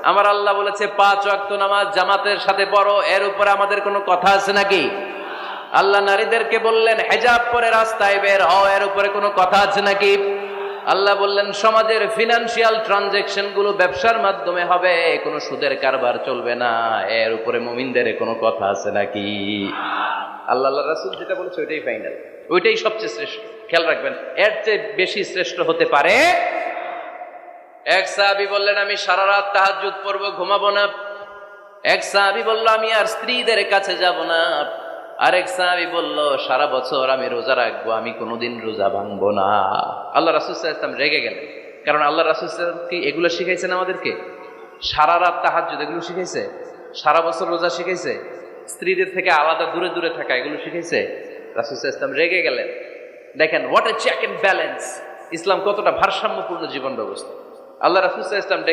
আমার আল্লাহ বলেছে 5 ওয়াক্ত নামাজ জামাতের সাথে পড়ো, এর উপরে আমাদের কোনো কথা আছে নাকি? আল্লাহ নারীদেরকে বললেন হিজাব পরে রাস্তায় বের হও, এর উপরে কোনো কথা আছে নাকি? আল্লাহ বললেন সমাজের ফিনান্সিয়াল ট্রানজাকশন গুলো ব্যবসার মাধ্যমে হবে, কোনো সুদের কারবার চলবে না, এর উপরে মুমিনদের কোনো কথা আছে নাকি? আল্লাহ রাসূল যেটা বলেছে ওইটাই ফাইনাল, ওইটাই সবচেয়ে শ্রেষ্ঠ। খেয়াল রাখবেন, এর চেয়ে বেশি শ্রেষ্ঠ হতে পারে? এক সাহাবী বললেন আমি সারা রাত তাহাজ্জুদ পড়ব, ঘুমাবো না। এক সাহাবী বলল আমি আর স্ত্রীদের কাছে যাব না। আরেক সাহাবী বলল সারা বছর আমি রোজা রাখবো, আমি কোনোদিন রোজা ভাঙবো না। আল্লাহ রাসূল সাল্লাল্লাহু আলাইহি ওয়াসাল্লাম রেগে গেলেন, কারণ আল্লাহ রাসূল সাল্লাল্লাহু আলাইহি ওয়াসাল্লাম কি এগুলো শিখাইছেন আমাদেরকে? সারা রাত তাহাজ্জুদ এগুলো শিখাইছে? সারা বছর রোজা শিখাইছে? স্ত্রীদের থেকে আলাদা দূরে দূরে থাকা এগুলো শিখাইছে? রাসূল সাল্লাল্লাহু আলাইহি ওয়াসাল্লাম রেগে গেলেন। দেখেন what a check and balance, Islam কতটা ভারসাম্যপূর্ণ জীবন ব্যবস্থা। আল্লাহ রাসূল সাল্লাল্লাহু আলাইহি ওয়াসাল্লাম